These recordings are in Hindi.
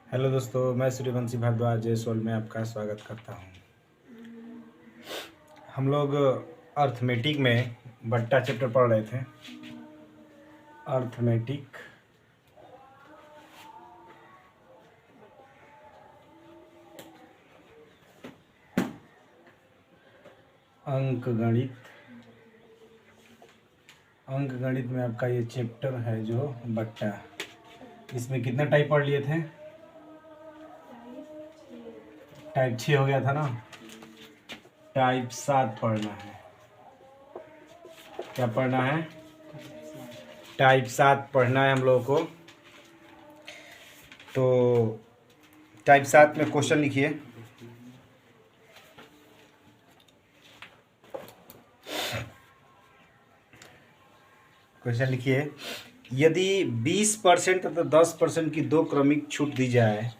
हेलो दोस्तों, मैं सूर्यवंशी भारद्वाज जयसोल में आपका स्वागत करता हूँ। हम लोग अर्थमेटिक में बट्टा चैप्टर पढ़ रहे थे। अर्थमेटिक अंकगणित में आपका ये चैप्टर है जो बट्टा। इसमें कितना टाइप पढ़ लिए थे? टाइप 6 हो गया था ना। टाइप 7 पढ़ना है। क्या पढ़ना है? टाइप 7 पढ़ना है हम लोगों को। तो टाइप 7 में क्वेश्चन लिखिए। क्वेश्चन लिखिए, यदि 20% तथा 10% की दो क्रमिक छूट दी जाए,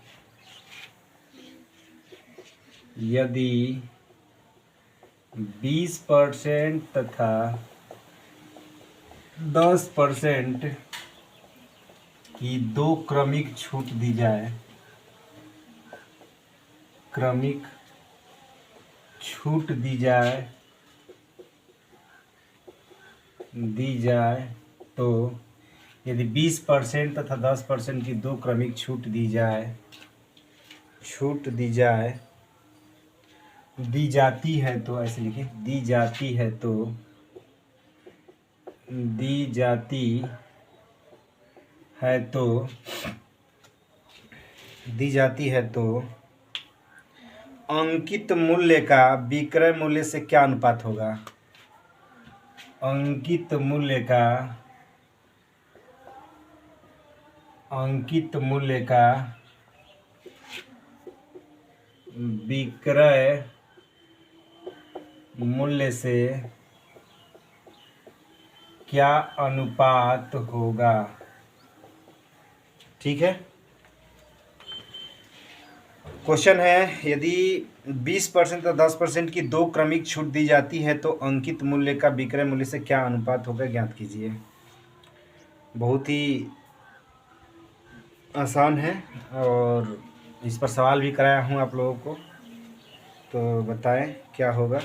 यदि 20% तथा 10% की दो क्रमिक छूट दी जाए, क्रमिक छूट दी जाए तो यदि 20% तथा 10% की दो क्रमिक छूट दी जाती है तो ऐसे लिखिए, दी जाती है तो अंकित मूल्य का विक्रय मूल्य से क्या अनुपात होगा? अंकित मूल्य का विक्रय मूल्य से क्या अनुपात होगा? ठीक है। क्वेश्चन है, यदि 20% और 10% की दो क्रमिक छूट दी जाती है तो अंकित मूल्य का विक्रय मूल्य से क्या अनुपात होगा, ज्ञात कीजिए। बहुत ही आसान है और इस पर सवाल भी कराया हूँ आप लोगों को, तो बताएं क्या होगा।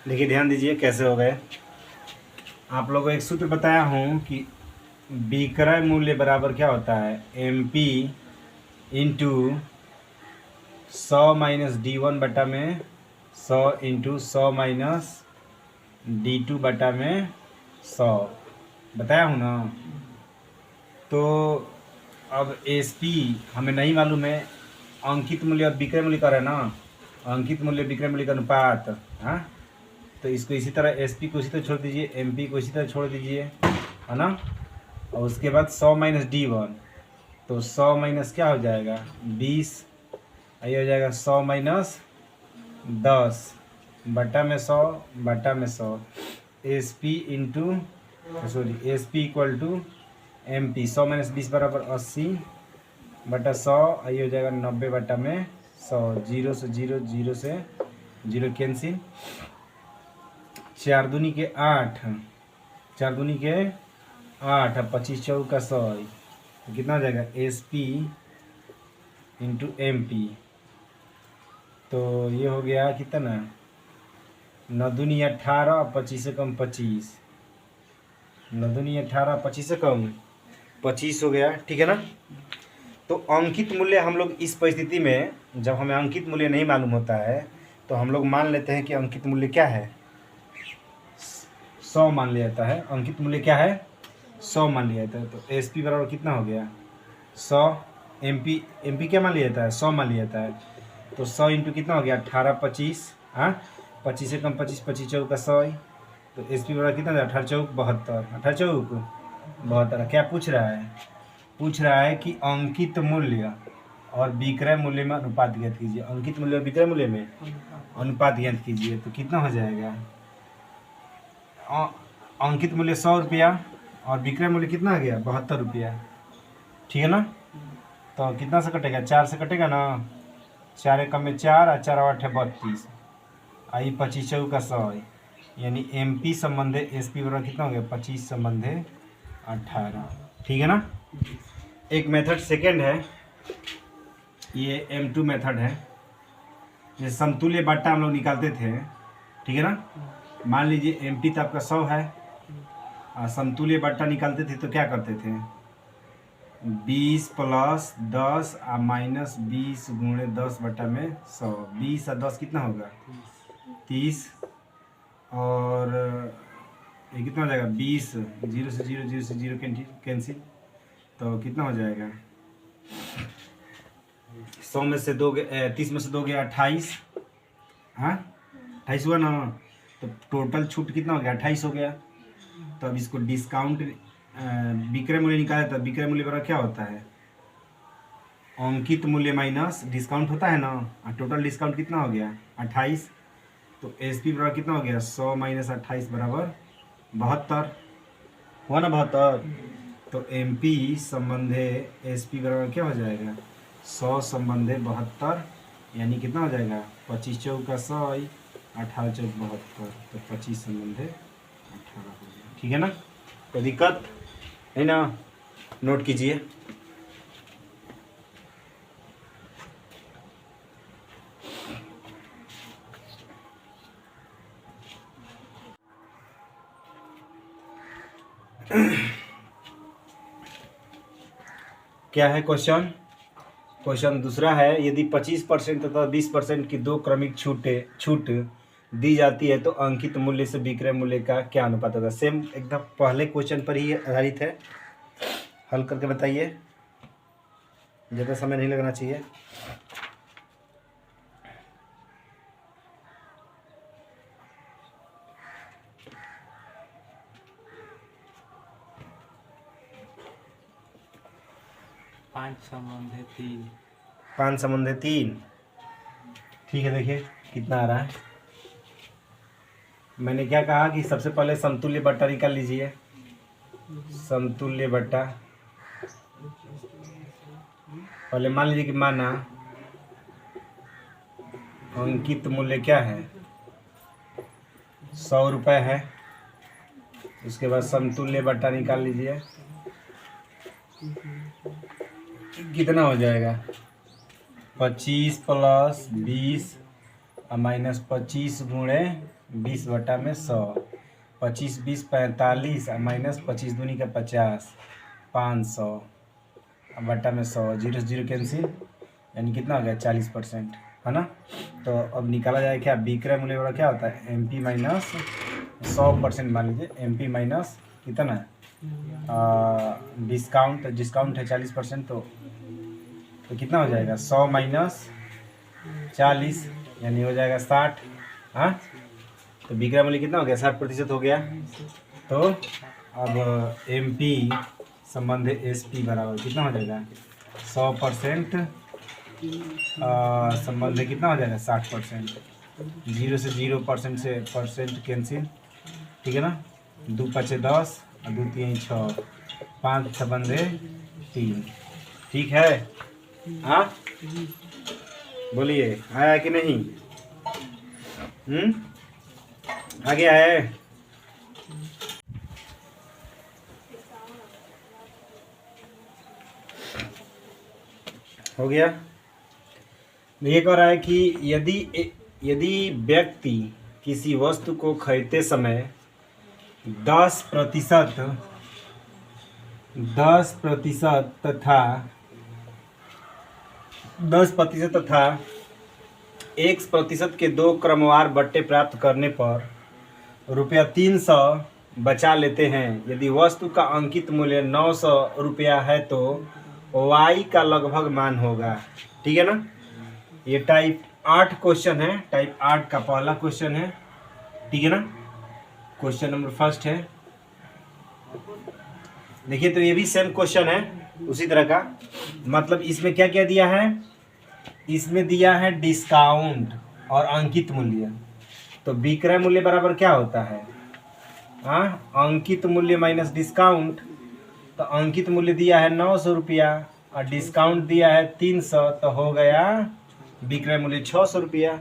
देखिए, ध्यान दीजिए कैसे हो गए। आप लोगों को एक सूत्र बताया हूँ कि विक्रय मूल्य बराबर क्या होता है, MP इंटू 100 माइनस D1 बटा में 100 इंटू 100 माइनस D2 बटा में 100 बताया हूँ ना। तो अब SP हमें नहीं मालूम है, अंकित मूल्य और विक्रय मूल्य का है ना, अंकित मूल्य विक्रय मूल्य का अनुपात। हाँ, तो इसको इसी तरह SP को इसी तरह छोड़ दीजिए, MP को इसी तरह छोड़ दीजिए, है ना। और उसके बाद 100 माइनस D1, तो 100 माइनस क्या हो जाएगा 20, ये हो जाएगा 100 माइनस 10 बटा में 100 बटा में 100। SP equal to MP, 100 minus 20 बराबर 80 बटा 100, ये हो जाएगा 90 बटा में 100। 0 से 0, 0 से 0 कैंसिल, 4 दूनी के 8, 4 दूनी के 8, 25 चौका 100, तो कितना हो जाएगा SP इंटू MP। तो ये हो गया कितना, 9 दूनी 18, 25 से कम 25, 9 दूनी 18, 25 से कम 25 हो गया, ठीक है ना। तो अंकित मूल्य हम लोग इस परिस्थिति में, जब हमें अंकित मूल्य नहीं मालूम होता है तो हम लोग मान लेते हैं कि अंकित मूल्य क्या है, 100 मान लिया जाता है। अंकित मूल्य क्या है, 100 मान लिया जाता है। तो SP बराबर कितना हो गया 100, MP क्या मान लिया जाता है, 100 मान लिया जाता है। तो 100 इंटू कितना हो गया 18, 25, हाँ 25 से कम 25, 25 चौका 100, तो SP बराबर कितना हो गया 18 चौक 72, 18 चौक 72। क्या पूछ रहा है, पूछ रहा है कि अंकित और विक्रय मूल्य में अनुपात ज्ञात कीजिए। अंकित मूल्य और विक्रय मूल्य में अनुपात ज्ञात कीजिए। तो कितना हो जाएगा? अंकित मूल्य 100 रुपया और विक्रय मूल्य कितना आ गया? 72 रुपया। ठीक है ना? तो कितना से कटेगा? 4 से कटेगा ना। 4 एकम में 4 और 4 8 32 आई 25 चौक का 100 यानी MP संबंधे SP बराबर कितना हो गया? 25 संबंधे 18। ठीक है ना? एक मेथड सेकंड है, ये M2 मेथड है। जैसे समतुल्य बट्टा हम लोग निकालते थे, ठीक है ना? मान लीजिए MP तो आपका 100 है और समतुल्य बट्टा निकालते थे तो क्या करते थे? 20 प्लस 10 और माइनस 20 गुणे 10 बट्टा में 100। 20 और 10 कितना होगा? 30 और ये कितना हो जाएगा? 20 0 से 0 0 से 0 कैंसिल, तो कितना हो जाएगा? 100 में से 2 30 में से 2 गया 28। हाँ 28 हुआ ना। तो टोटल छूट कितना हो गया? 28 हो गया। तो अब इसको डिस्काउंट विक्रय मूल्य निकाले तो विक्रय मूल्य बराबर क्या होता है? अंकित मूल्य माइनस डिस्काउंट होता है ना। और टोटल डिस्काउंट कितना हो गया? 28। तो SP बराबर कितना हो गया? 100 माइनस 28 बराबर 72 हुआ ना। 72। तो MP संबंधे SP बराबर क्या हो जाएगा? 100 संबंधे 72 यानी कितना हो जाएगा? 25 चौक का 100 18 चौक 72 तो 25 संबंधे 18 हो गया। ठीक है ना? कोई दिक्कत है ना? नोट कीजिए। क्या है क्वेश्चन? क्वेश्चन दूसरा है, यदि 25% तथा 20% की दो क्रमिक छूट दी जाती है तो अंकित मूल्य से विक्रय मूल्य का क्या अनुपात होगा? सेम एकदम पहले क्वेश्चन पर ही आधारित है। हल करके बताइए, ज़्यादा समय नहीं लगना चाहिए। पाँच संबंधे 3। ठीक है, देखिए कितना आ रहा है। मैंने क्या कहा कि सबसे पहले समतुल्य बट्टा निकाल लीजिए। समतुल्य बट्टा पहले मान लीजिए कि माना अंकित मूल्य क्या है? 100 रुपये है। उसके बाद समतुल्य बट्टा निकाल लीजिए, कितना हो जाएगा? 25 प्लस 20 और माइनस 25 गुणे 20 बटा में 100। 25 20 45 और माइनस 25 दूनी का 50 500 बटा में 100 0 से 0 कैंसिल यानी कितना हो गया? 40% है ना। तो अब निकाला जाए क्या? विक्रय मूल्य वाला क्या होता है? MP माइनस 100% मान लीजिए। MP माइनस कितना? डिस्काउंट है 40%। तो कितना हो जाएगा? 100 माइनस 40 यानी हो जाएगा 60। हाँ तो विक्रय मूल्य कितना हो गया? 60% हो गया। तो अब MP संबंध SP बराबर कितना हो जाएगा? 100% संबंध कितना हो जाएगा? 60%। 0 से 0% से परसेंट कैंसिल। ठीक है ना। 2 5 10 और 2 3 6 5 संबंधे 3। ठीक है। हाँ बोलिए, आया कि नहीं? आ गया है? हो गया। ये कह रहा है कि यदि व्यक्ति किसी वस्तु को खरीदते समय 10% तथा 1% के दो क्रमवार बट्टे प्राप्त करने पर ₹300 बचा लेते हैं। यदि वस्तु का अंकित मूल्य 900 रुपया है तो Y का लगभग मान होगा। ठीक है ना। ये टाइप 8 क्वेश्चन है। टाइप 8 का पहला क्वेश्चन है। ठीक है ना। क्वेश्चन नंबर फर्स्ट है। देखिए तो ये भी सेम क्वेश्चन है। उसी तरह का मतलब इसमें क्या क्या दिया है, इसमें दिया है डिस्काउंट और अंकित मूल्य। तो विक्रय मूल्य बराबर क्या होता है, हाँ, अंकित मूल्य माइनस डिस्काउंट। तो अंकित मूल्य दिया है 900 रुपया और डिस्काउंट दिया है 300, तो हो गया विक्रय मूल्य 600 रुपया।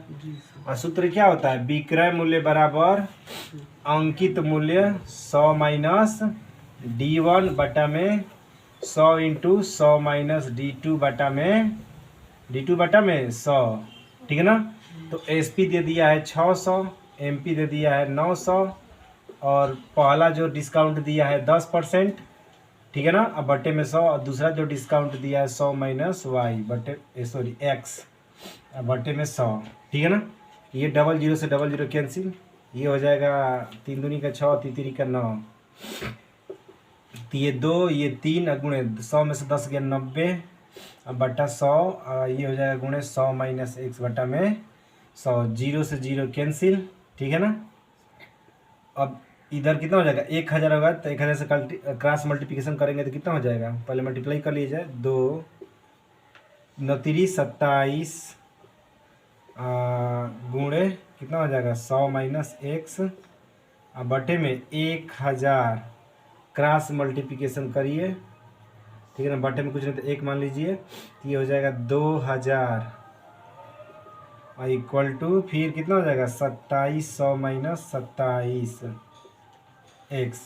और सूत्र क्या होता है, विक्रय मूल्य बराबर अंकित मूल्य 100 माइनस D1 बटा में 100 इंटू 100 माइनस D2 बटा में 100, ठीक है ना। तो SP दे दिया है 600, MP दे दिया है 900 और पहला जो डिस्काउंट दिया है 10%, ठीक है ना, अब बटे में 100 और दूसरा जो डिस्काउंट दिया है 100 माइनस वाई बटे सॉरी एक्स बटे में 100, ठीक है ना। ये 00 से 00 कैंसिल, ये हो जाएगा 3 दूनी का 6, 3 3 का 9, तो ये 2 ये 3 गुणे 100 में से 10 गया 90 बटा 100, ये हो जाएगा गुणे 100 माइनस एक्स बटा में 100, 0 से 0 कैंसिल, ठीक है ना। अब इधर कितना हो जाएगा, 1000 होगा, तो 1000 से क्रॉस मल्टीप्लिकेशन करेंगे तो कितना हो जाएगा, पहले मल्टीप्लाई कर लीजिए, 2 9 27 गुणे कितना हो जाएगा 100 माइनस एक्स बटे में 1000 क्रॉस मल्टीप्लिकेशन करिए, ठीक है ना, बटे में कुछ नहीं तो 1 मान लीजिए, तो ये हो जाएगा 2000 इक्वल टू फिर कितना हो जाएगा 2700 माइनस 27 एक्स,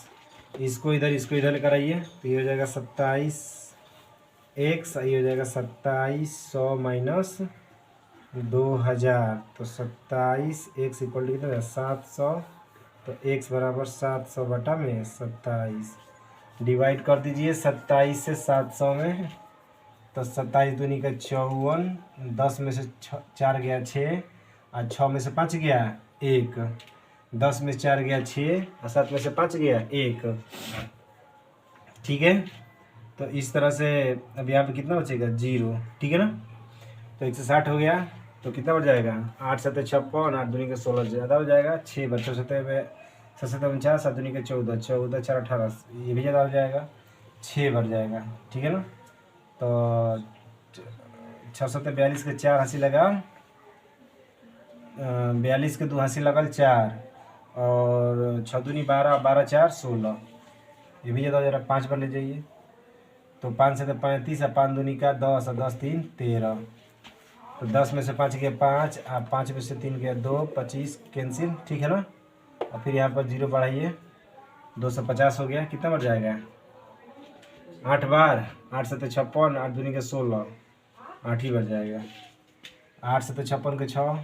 इसको इधर लेकर आइए, तो ये हो जाएगा 27 एक्स, ये हो जाएगा 2700 माइनस 2000, तो 27 एक्स इक्वल टू कितना 700, तो एक्स बराबर 700 बटा में 27, डिवाइड कर दीजिए 27 से 700 में, तो 27 दूनी का 54, 10 में से 4 गया 6 और 6 में से 5 गया 1, 10 में से 4 गया 6 और 7 में से 5 गया 1, ठीक है। तो इस तरह से अब यहाँ पे कितना बचेगा 0, ठीक है ना। तो 160 हो गया, तो कितना बढ़ जाएगा 8 7 56, 8 दूनी का 16 ज़्यादा हो जाएगा, 6 बच्चों 7 में 7 49, 7 दूनी का 14, 14 4 18, ये भी ज़्यादा हो जाएगा, 6 बढ़ जाएगा, ठीक है ना। तो 6 7 42 के 4 हंसी लगा, 42 के 2 हंसी लगल 4 और 6 दूनी 12, 12 4 16, ये भी ज़्यादा हो जाएगा, 5 पर ले जाइए, तो 5 से 35 और 5 दूनी का 10 और 10 3 13, तो 10 में से 5 गया 5 और 5 में से 3 गया 2, 25 कैंसिल, ठीक है ना। और फिर यहाँ पर 0 बढ़ाइए, 250 हो गया, कितना बढ़ जाएगा 8 बार 8 7 56, 8 दूनी का 16, 8 ही बढ़ जाएगा, 8 7 56 के 6,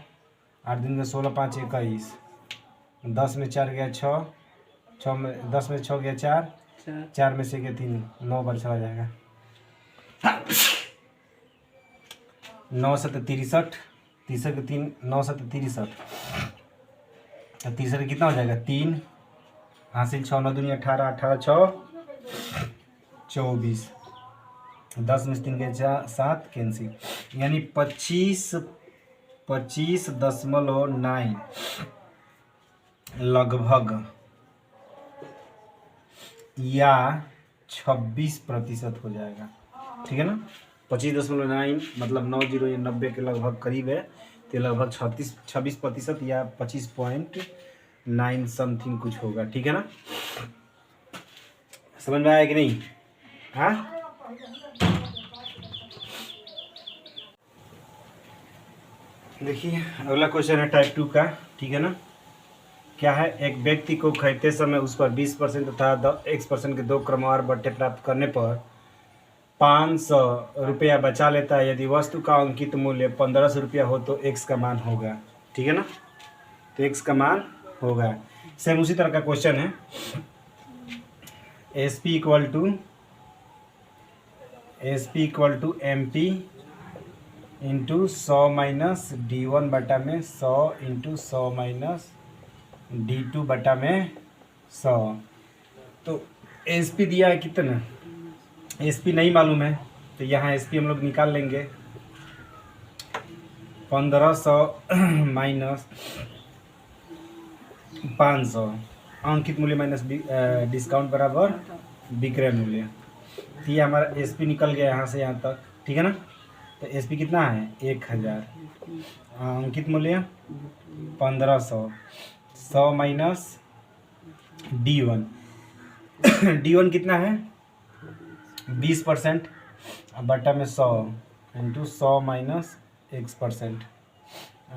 8 दूनी का 16, 5 21, 10 में 4 गया 6, 6 में 10 में 6 गया 4, 4 में से गया 3, 9 बार चला जाएगा, 9 7 63, 30 के 3 9 7 63, तो 30 का कितना हो जाएगा 3 हासिल, 6 9 दूनी 18, 18 6 24, 10 में से 3 गया 7 कैंसिल, यानी 25.9 लगभग या 26% हो जाएगा, ठीक है ना। 25.9 मतलब 90 या 90 के लगभग करीब है, तो लगभग 26% या 25.9 समथिंग कुछ होगा, ठीक है ना। समझ में आया कि नहीं, हाँ। देखिए अगला क्वेश्चन है टाइप 2 का, ठीक है ना। क्या है, एक व्यक्ति को खरीदते समय उस पर 20% तथा X% के 2 क्रमवार बट्टे प्राप्त करने पर 500 रुपया बचा लेता है। यदि वस्तु का अंकित मूल्य 1500 रुपया हो तो X का मान होगा, ठीक है ना। तो X का मान होगा। सेम उसी तरह का क्वेश्चन है, SP equal to MP into 100 minus D1 बटा में 100 इंटू 100 माइनस D2 बटा में 100। तो SP दिया है कितना, SP नहीं मालूम है, तो यहाँ SP हम लोग निकाल लेंगे। 1500 माइनस 500, अंकित मूल्य माइनस डिस्काउंट बराबर विक्रय मूल्य। तो ये हमारा SP निकल गया यहाँ से यहाँ तक, ठीक है ना। तो SP कितना है 1000, अंकित मूल्य 1500, 100 माइनस D1 D1 कितना है 20%, बट्टा में 100 इंटू 100 माइनस X%,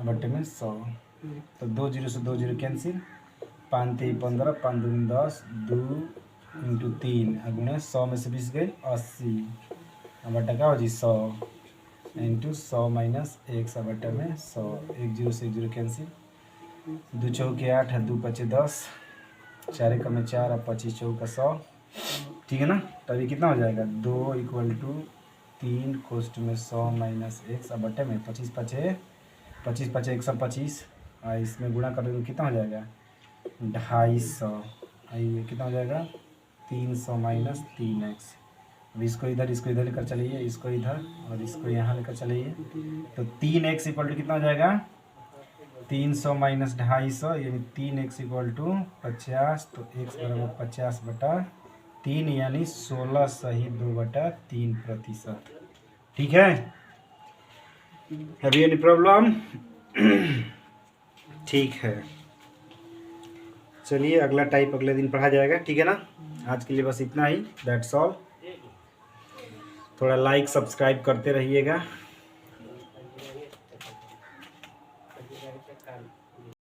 बट्टे में 100। तो 2 जीरो से 2 जीरो कैंसिल, 5 3 15, 5 2 10, 2 इंटू 3 अगुणे 100 में से 20 गई 80, बट्टा क्या हो जी 100 इंटू 100 माइनस 1 बट्टा में 100। 1 जीरो से 1 जीरो कैंसिल, 2 चौके 8, 2 पचे 10, 4 एकम में 4 और 25 चौका 100, ठीक है ना। तो अभी कितना हो जाएगा 2 इक्वल टू 3 कोष्ट में 100 माइनस 1 बट्टे में 25 पचे 125, और इसमें गुणा कर देंगे कितना हो जाएगा 250, ये कितना हो जाएगा 300 माइनस 3x। अब इसको इधर लेकर चलिए, इसको इधर और इसको यहाँ लेकर चलिए। तो 3x इक्वल टू कितना हो जाएगा 300 माइनस 250, यानी 3x इक्वल टू 50। तो x बराबर 50 बटा 3 यानी 16 सही 2/3%, ठीक है। Have you any problem? ठीक है, चलिए अगला टाइप अगले दिन पढ़ा जाएगा, ठीक है ना। आज के लिए बस इतना ही, दैट्स ऑल। थोड़ा लाइक सब्सक्राइब करते रहिएगा।